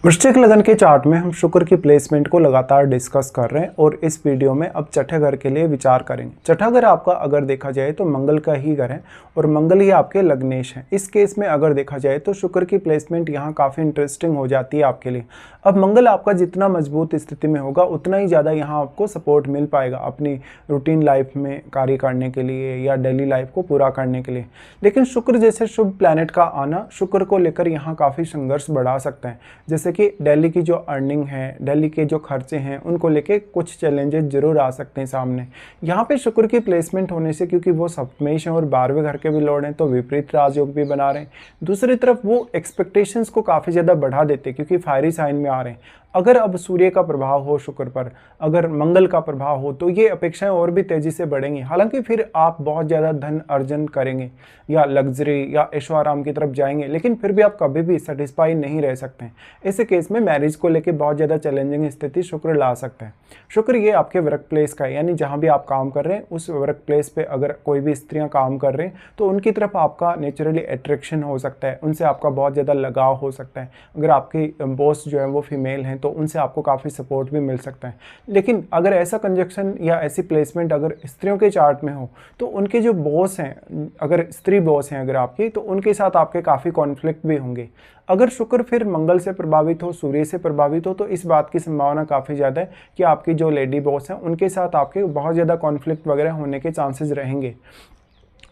वृश्चिक लगन के चार्ट में हम शुक्र की प्लेसमेंट को लगातार डिस्कस कर रहे हैं और इस वीडियो में अब छठे घर के लिए विचार करेंगे। छठा घर आपका अगर देखा जाए तो मंगल का ही घर है और मंगल ही आपके लग्नेश है। इस केस में अगर देखा जाए तो शुक्र की प्लेसमेंट यहाँ काफ़ी इंटरेस्टिंग हो जाती है आपके लिए। अब मंगल आपका जितना मजबूत स्थिति में होगा उतना ही ज़्यादा यहाँ आपको सपोर्ट मिल पाएगा अपनी रूटीन लाइफ में कार्य करने के लिए या डेली लाइफ को पूरा करने के लिए। लेकिन शुक्र जैसे शुभ प्लैनेट का आना शुक्र को लेकर यहाँ काफ़ी संघर्ष बढ़ा सकता है। जैसे कि दिल्ली की जो अर्निंग है, दिल्ली के जो खर्चे हैं, उनको लेके कुछ चैलेंजेस जरूर आ सकते हैं सामने। यहाँ पे शुक्र की प्लेसमेंट होने से, क्योंकि वो सप्तमेश हैं और 12वें घर के भी लॉर्ड हैं, तो विपरीत राजयोग भी बना रहे हैं। दूसरी तरफ वो एक्सपेक्टेशंस को काफ़ी ज़्यादा बढ़ा देते हैं क्योंकि फायरी साइन में आ रहे हैं। अगर अब सूर्य का प्रभाव हो शुक्र पर, अगर मंगल का प्रभाव हो, तो ये अपेक्षाएं और भी तेजी से बढ़ेंगी। हालांकि फिर आप बहुत ज़्यादा धन अर्जन करेंगे या लग्जरी या ऐशो आराम की तरफ जाएंगे, लेकिन फिर भी आप कभी भी सेटिस्फाई नहीं रह सकते हैं। ऐसे केस में मैरिज को लेकर बहुत ज़्यादा चैलेंजिंग स्थिति शुक्र ला सकता है। शुक्र ये आपके वर्क प्लेस का है, यानी जहाँ भी आप काम कर रहे हैं उस वर्क प्लेस पे अगर कोई भी स्त्रियाँ काम कर रहे हैं तो उनकी तरफ आपका नेचुरली अट्रैक्शन हो सकता है, उनसे आपका बहुत ज़्यादा लगाव हो सकता है। अगर आपकी बॉस जो है वो फीमेल हैं तो उनसे आपको काफ़ी सपोर्ट भी मिल सकता है। लेकिन अगर ऐसा कंजक्शन या ऐसी प्लेसमेंट अगर स्त्रियों के चार्ट में हो तो उनके जो बॉस हैं, अगर स्त्री बॉस हैं अगर आपकी, तो उनके साथ आपके काफ़ी कॉन्फ्लिक्ट भी होंगे। अगर शुक्र फिर मंगल से प्रभावित हो, सूर्य से प्रभावित हो, तो इस बात की संभावना काफ़ी ज़्यादा है कि आपकी जो लेडी बॉस हैं उनके साथ आपके बहुत ज़्यादा कॉन्फ्लिक्ट वगैरह होने के चांसेस रहेंगे।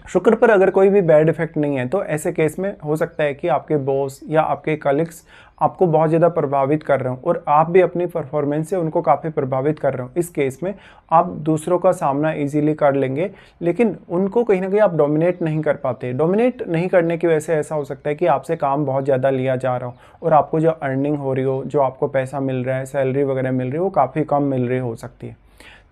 शुक्र पर अगर कोई भी बैड इफेक्ट नहीं है तो ऐसे केस में हो सकता है कि आपके बॉस या आपके कलीग्स आपको बहुत ज़्यादा प्रभावित कर रहे हो और आप भी अपनी परफॉर्मेंस से उनको काफ़ी प्रभावित कर रहे हो। इस केस में आप दूसरों का सामना इजीली कर लेंगे, लेकिन उनको कहीं ना कहीं आप डोमिनेट नहीं कर पाते। डोमिनेट नहीं करने की वजह से ऐसा हो सकता है कि आपसे काम बहुत ज़्यादा लिया जा रहा हो और आपको जो अर्निंग हो रही हो, जो आपको पैसा मिल रहा है, सैलरी वगैरह मिल रही है, वो काफ़ी कम मिल रही हो सकती है।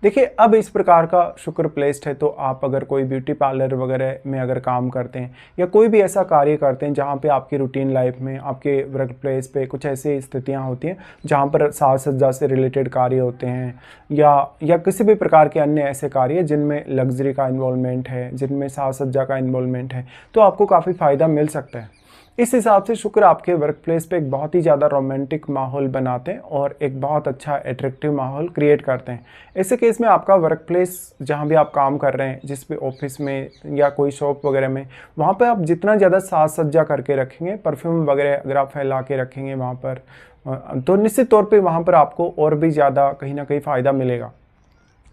देखिए, अब इस प्रकार का शुक्र प्लेस्ड है तो आप अगर कोई ब्यूटी पार्लर वगैरह में अगर काम करते हैं या कोई भी ऐसा कार्य करते हैं जहाँ पे आपकी रूटीन लाइफ में, आपके वर्क प्लेस पे कुछ ऐसी स्थितियाँ होती हैं जहाँ पर साज सज्जा से रिलेटेड कार्य होते हैं या किसी भी प्रकार के अन्य ऐसे कार्य जिनमें लग्जरी का इन्वॉल्वमेंट है, जिनमें साज सज्जा का इन्वॉल्वमेंट है, तो आपको काफ़ी फ़ायदा मिल सकता है। इस हिसाब से शुक्र आपके वर्क प्लेस पे एक बहुत ही ज़्यादा रोमांटिक माहौल बनाते हैं और एक बहुत अच्छा अट्रैक्टिव माहौल क्रिएट करते हैं। ऐसे केस में आपका वर्क प्लेस जहाँ भी आप काम कर रहे हैं, जिस भी ऑफिस में या कोई शॉप वगैरह में, वहाँ पे आप जितना ज़्यादा साज सज्जा करके रखेंगे, परफ्यूम वगैरह अगर आप फैला के रखेंगे वहाँ पर, तो निश्चित तौर पर वहाँ पर आपको और भी ज़्यादा कहीं ना कहीं फ़ायदा मिलेगा।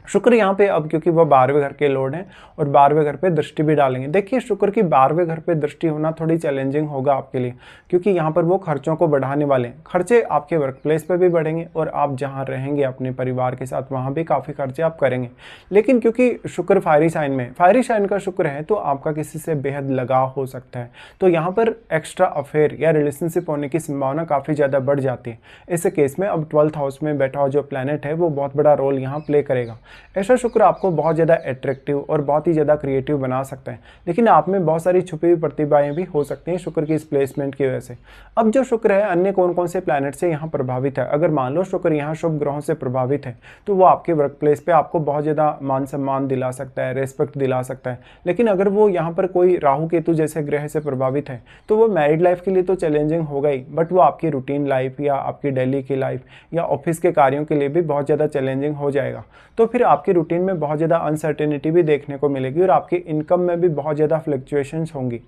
शुक्र यहाँ पे अब क्योंकि वह 12वें घर के लॉर्ड हैं और 12वें घर पे दृष्टि भी डालेंगे। देखिए, शुक्र की 12वें घर पे दृष्टि होना थोड़ी चैलेंजिंग होगा आपके लिए, क्योंकि यहाँ पर वो खर्चों को बढ़ाने वाले हैं। खर्चे आपके वर्क प्लेस पे भी बढ़ेंगे और आप जहाँ रहेंगे अपने परिवार के साथ वहाँ भी काफ़ी खर्चे आप करेंगे। लेकिन क्योंकि शुक्र फायरी साइन में, फायरी साइन का शुक्र है, तो आपका किसी से बेहद लगाव हो सकता है, तो यहाँ पर एक्स्ट्रा अफेयर या रिलेशनशिप होने की संभावना काफ़ी ज़्यादा बढ़ जाती है। ऐसे केस में अब 12th हाउस में बैठा हुआ जो प्लैनेट है वो बहुत बड़ा रोल यहाँ प्ले करेगा। ऐसा शुक्र आपको बहुत ज़्यादा अट्रैक्टिव और बहुत ही ज़्यादा क्रिएटिव बना सकता है, लेकिन आप में बहुत सारी छुपी हुई प्रतिभाएं भी हो सकती हैं शुक्र की इस प्लेसमेंट की वजह से। अब जो शुक्र है अन्य कौन कौन से प्लैनेट से यहाँ प्रभावित है, अगर मान लो शुक्र यहाँ शुभ ग्रहों से प्रभावित है तो वो आपके वर्क प्लेस पे आपको बहुत ज़्यादा मान सम्मान दिला सकता है, रेस्पेक्ट दिला सकता है। लेकिन अगर वो यहाँ पर कोई राहु केतु जैसे ग्रह से प्रभावित है तो वो मैरिड लाइफ के लिए तो चैलेंजिंग होगा ही, बट वो आपकी रूटीन लाइफ या आपकी डेली की लाइफ या ऑफिस के कार्यों के लिए भी बहुत ज़्यादा चैलेंजिंग हो जाएगा। तो फिर आपकी रूटीन में बहुत ज़्यादा अनसर्टेनिटी भी देखने को मिलेगी और आपकी इनकम में भी बहुत ज़्यादा फ्लक्चुएशंस होंगी।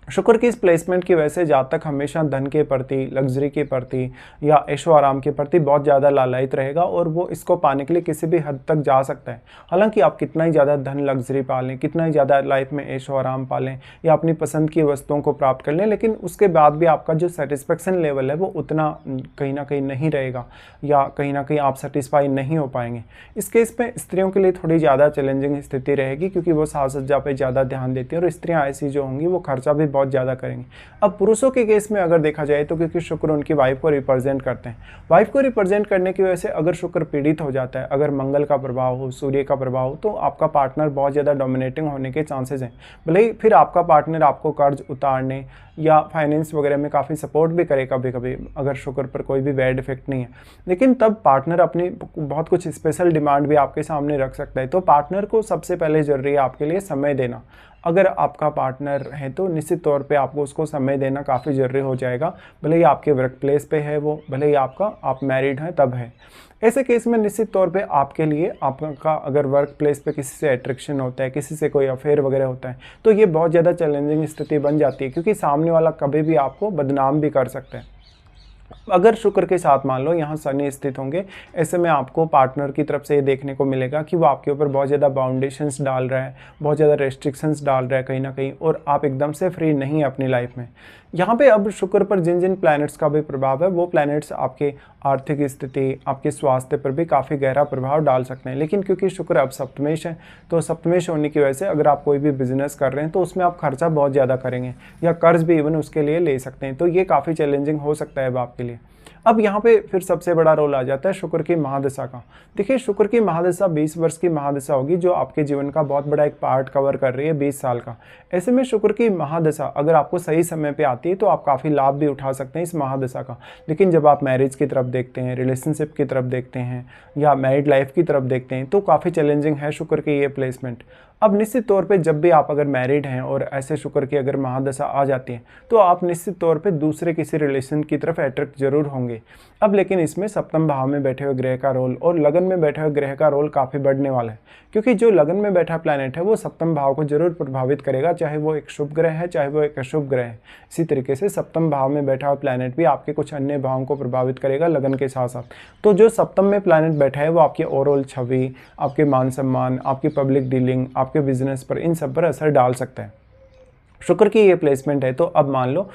शुक्र की इस प्लेसमेंट की वजह से जातक हमेशा धन के प्रति, लग्जरी के प्रति या ऐशो आराम के प्रति बहुत ज़्यादा लालायित रहेगा और वो इसको पाने के लिए किसी भी हद तक जा सकता है। हालांकि आप कितना ही ज़्यादा धन लग्जरी पालें, कितना ही ज़्यादा लाइफ में ऐशो आराम पालें या अपनी पसंद की वस्तुओं को प्राप्त कर लें, लेकिन उसके बाद भी आपका जो सेटिस्फेक्शन लेवल है वो उतना कहीं ना कहीं नहीं रहेगा या कहीं ना कहीं आप सेटिस्फाई नहीं हो पाएंगे। इस केस में स्त्रियों के लिए थोड़ी ज़्यादा चैलेंजिंग स्थिति रहेगी क्योंकि वो साज सज्जा पर ज़्यादा ध्यान देती हैं और स्त्रियाँ ऐसी जो होंगी वो खर्चा भी बहुत ज़्यादा करेंगे। अब पुरुषों के केस में अगर देखा जाए तो क्योंकि शुक्र उनकी वाइफ को रिप्रेजेंट करते हैं, वाइफ को रिप्रेजेंट करने की वजह से अगर शुक्र पीड़ित हो जाता है, अगर मंगल का प्रभाव हो, सूर्य का प्रभाव हो, तो आपका पार्टनर बहुत ज़्यादा डोमिनेटिंग होने के चांसेस हैं। भले ही फिर आपका पार्टनर आपको कर्ज उतारने या फाइनेंस वगैरह में काफ़ी सपोर्ट भी करे कभी कभी, अगर शुक्र पर कोई भी बैड इफेक्ट नहीं है, लेकिन तब पार्टनर अपनी बहुत कुछ स्पेशल डिमांड भी आपके सामने रख सकता है। तो पार्टनर को सबसे पहले ज़रूरी है आपके लिए समय देना। अगर आपका पार्टनर है तो निश्चित तौर पे आपको उसको समय देना काफ़ी ज़रूरी हो जाएगा, भले ही आपके वर्क प्लेस पे है वो, भले ही आप मैरिड हैं तब है। ऐसे केस में निश्चित तौर पे आपके लिए आपका अगर वर्क प्लेस पे किसी से अट्रैक्शन होता है, किसी से कोई अफेयर वगैरह होता है, तो ये बहुत ज़्यादा चैलेंजिंग स्थिति बन जाती है, क्योंकि सामने वाला कभी भी आपको बदनाम भी कर सकता है। अगर शुक्र के साथ मान लो यहाँ शनि स्थित होंगे, ऐसे में आपको पार्टनर की तरफ से ये देखने को मिलेगा कि वो आपके ऊपर बहुत ज़्यादा बाउंडेशंस डाल रहा है, बहुत ज़्यादा रेस्ट्रिक्शंस डाल रहा है कहीं ना कहीं, और आप एकदम से फ्री नहीं है अपनी लाइफ में। यहाँ पे अब शुक्र पर जिन जिन प्लैनेट्स का भी प्रभाव है, वो प्लैनेट्स आपके आर्थिक स्थिति, आपके स्वास्थ्य पर भी काफ़ी गहरा प्रभाव डाल सकते हैं। लेकिन क्योंकि शुक्र अब सप्तमेश है, तो सप्तमेश होने की वजह से अगर आप कोई भी बिजनेस कर रहे हैं तो उसमें आप खर्चा बहुत ज़्यादा करेंगे, या कर्ज भी इवन उसके लिए ले सकते हैं, तो ये काफ़ी चैलेंजिंग हो सकता है अब आपके लिए। अब यहाँ पे फिर सबसे बड़ा रोल आ जाता है शुक्र की महादशा का। देखिए, शुक्र की महादशा 20 वर्ष की महादशा होगी, जो आपके जीवन का बहुत बड़ा एक पार्ट कवर कर रही है, 20 साल का। ऐसे में शुक्र की महादशा अगर आपको सही समय पे आती है तो आप काफ़ी लाभ भी उठा सकते हैं इस महादशा का। लेकिन जब आप मैरिज की तरफ देखते हैं, रिलेशनशिप की तरफ देखते हैं, या मैरिड लाइफ की तरफ देखते हैं, तो काफ़ी चैलेंजिंग है शुक्र की ये प्लेसमेंट। अब निश्चित तौर पे जब भी आप अगर मैरिड हैं और ऐसे शुक्र की अगर महादशा आ जाती है, तो आप निश्चित तौर पे दूसरे किसी रिलेशन की तरफ अट्रैक्ट जरूर होंगे। अब लेकिन इसमें सप्तम भाव में बैठे हुए ग्रह का रोल और लगन में बैठे हुए ग्रह का रोल काफ़ी बढ़ने वाला है, क्योंकि जो लगन में बैठा प्लैनेट है वो सप्तम भाव को जरूर प्रभावित करेगा, चाहे वो एक शुभ ग्रह है चाहे वो एक अशुभ ग्रह है। इसी तरीके से सप्तम भाव में बैठा हुआ प्लैनेट भी आपके कुछ अन्य भावों को प्रभावित करेगा लगन के साथ साथ। तो जो सप्तम में प्लैनेट बैठा है वो आपकी ओवरऑल छवि, आपके मान सम्मान, आपकी पब्लिक डीलिंग, आपके बिजनेस पर, इन सब पर असर डाल सकता है। शुक्र की ये प्लेसमेंट है, तो अब मान लो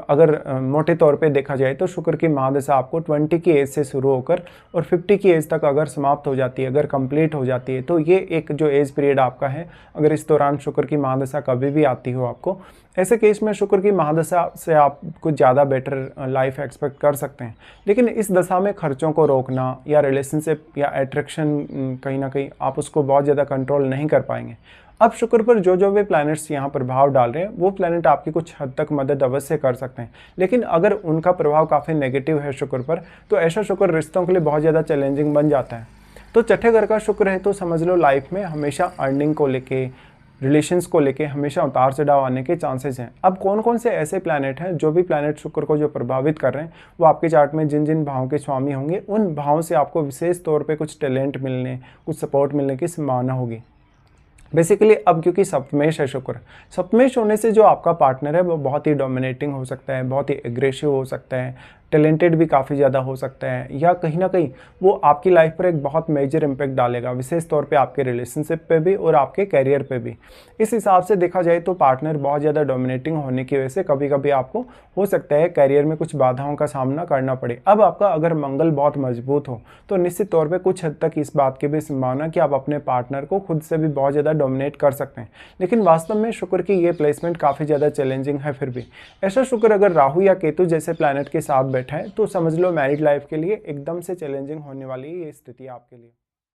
अगर मोटे तौर पे देखा जाए तो शुक्र की महादशा आपको 20 की एज से शुरू होकर और 50 की एज तक अगर समाप्त हो जाती है, अगर कंप्लीट हो जाती है, तो ये एक जो एज पीरियड आपका है, अगर इस दौरान शुक्र की महादशा कभी भी आती हो आपको, ऐसे केस में शुक्र की महादशा से आप कुछ ज़्यादा बेटर लाइफ एक्सपेक्ट कर सकते हैं। लेकिन इस दशा में खर्चों को रोकना या रिलेशनशिप या अट्रैक्शन कहीं ना कहीं आप उसको बहुत ज़्यादा कंट्रोल नहीं कर पाएंगे। अब शुक्र पर जो जो भी प्लैनेट्स यहाँ प्रभाव डाल रहे हैं, वो प्लैनेट आपकी कुछ हद तक मदद अवश्य कर सकते हैं। लेकिन अगर उनका प्रभाव काफ़ी नेगेटिव है शुक्र पर, तो ऐसा शुक्र रिश्तों के लिए बहुत ज़्यादा चैलेंजिंग बन जाता है। तो छठे घर का शुक्र है तो समझ लो लाइफ में हमेशा अर्निंग को लेके, रिलेशंस को लेके हमेशा उतार चढ़ाव आने के चांसेस हैं। अब कौन कौन से ऐसे प्लैनेट हैं, जो भी प्लैनेट शुक्र को जो प्रभावित कर रहे हैं, वो आपके चार्ट में जिन जिन भावों के स्वामी होंगे, उन भावों से आपको विशेष तौर पर कुछ टैलेंट मिलने, कुछ सपोर्ट मिलने की संभावना होगी। बेसिकली अब क्योंकि सप्तमेश है शुक्र, सप्तमेश होने से जो आपका पार्टनर है वो बहुत ही डोमिनेटिंग हो सकता है, बहुत ही एग्रेसिव हो सकता है, टैलेंटेड भी काफ़ी ज़्यादा हो सकता है, या कहीं ना कहीं वो आपकी लाइफ पर एक बहुत मेजर इम्पैक्ट डालेगा, विशेष तौर पे आपके रिलेशनशिप पे भी और आपके कैरियर पे भी। इस हिसाब से देखा जाए तो पार्टनर बहुत ज़्यादा डोमिनेटिंग होने की वजह से कभी कभी आपको हो सकता है कैरियर में कुछ बाधाओं का सामना करना पड़े। अब आपका अगर मंगल बहुत मजबूत हो तो निश्चित तौर पर कुछ हद तक इस बात की भी संभावना कि आप अपने पार्टनर को खुद से भी बहुत ज़्यादा डोमिनेट कर सकते हैं। लेकिन वास्तव में शुक्र की ये प्लेसमेंट काफ़ी ज़्यादा चैलेंजिंग है। फिर भी ऐसा शुक्र अगर राहु या केतु जैसे प्लैनेट के साथ बैठा है, तो समझ लो मैरिड लाइफ के लिए एकदम से चैलेंजिंग होने वाली है ये स्थिति आपके लिए।